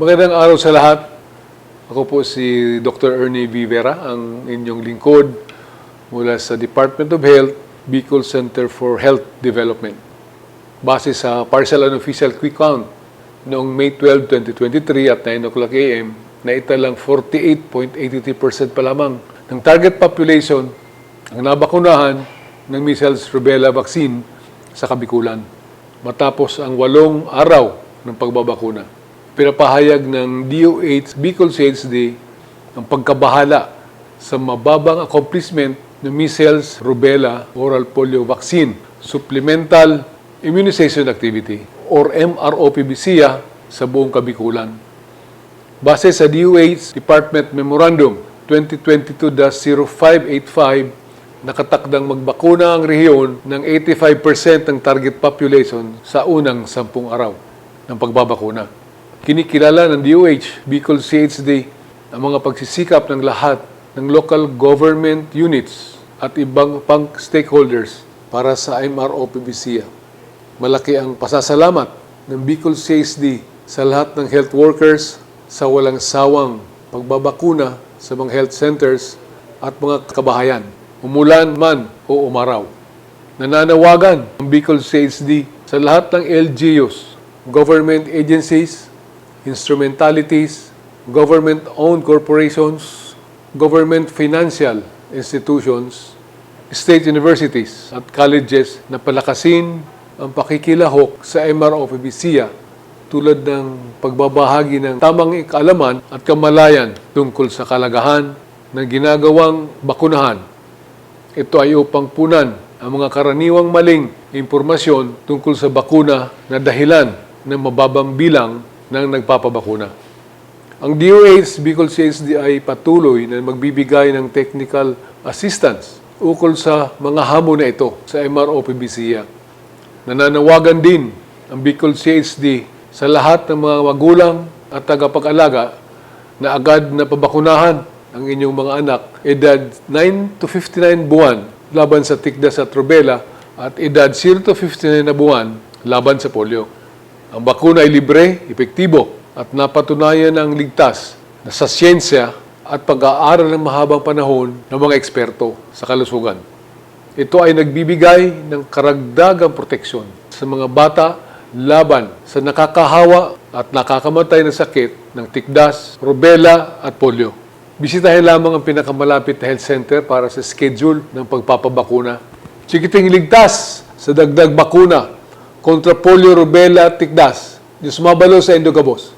Magandang araw sa lahat. Ako po si Dr. Ernie Vivera, ang inyong lingkod mula sa Department of Health, Bicol Center for Health Development. Base sa partial and official quick count noong May 12, 2023 at 9 o'clock a.m., naitalang 48.83% pa lamang ng target population ang nabakunahan ng measles rubella vaccine sa Kabikulan matapos ang 8 araw ng pagbabakuna. Pinapahayag ng DOH Bicol CHD ang pagkabahala sa mababang accomplishment ng measles rubella oral polio vaccine supplemental immunization activity or MROPV-SIA sa buong Kabikulan. Base sa DOH Department Memorandum 2022-0585, nakatakdang magbakuna ang rehiyon ng 85% ng target population sa unang 10 araw ng pagbabakuna. Kinikilala ng DOH, Bicol CHD, ang mga pagsisikap ng lahat ng local government units at ibang pang stakeholders para sa MROPV-SIA. Malaki ang pasasalamat ng Bicol CHD sa lahat ng health workers sa walang sawang pagbabakuna sa mga health centers at mga kabahayan, umulan man o umaraw. Nananawagan ang Bicol CHD sa lahat ng LGUs, government agencies, instrumentalities, government-owned corporations, government financial institutions, state universities at colleges na palakasin ang pakikilahok sa MROPV-SIA tulad ng pagbabahagi ng tamang kaalaman at kamalayan tungkol sa kalagahan ng ginagawang bakunahan. Ito ay upang punan ang mga karaniwang maling impormasyon tungkol sa bakuna na dahilan ng mababang bilang ng nagpapabakuna. Ang DOH Bicol CHD ay patuloy na magbibigay ng technical assistance ukol sa mga hamon na ito sa MROPV-SIA. Nananawagan din ang Bicol CHD sa lahat ng mga magulang at tagapag-alaga na agad na pabakunahan ang inyong mga anak edad 9 to 59 buwan laban sa tikdas at rubella at edad 0 to 59 na buwan laban sa polio. Ang bakuna ay libre, epektibo at napatunayan ng ligtas na sa siyensya at pag-aaral ng mahabang panahon ng mga eksperto sa kalusugan. Ito ay nagbibigay ng karagdagang proteksyon sa mga bata laban sa nakakahawa at nakakamatay na sakit ng tikdas, rubella at polio. Bisitahin lamang ang pinakamalapit na health center para sa schedule ng pagpapabakuna. Sikiting ligtas sa dagdag bakuna kontra polio, rubella at tikdas. Diyos mabalo sa Indogabos.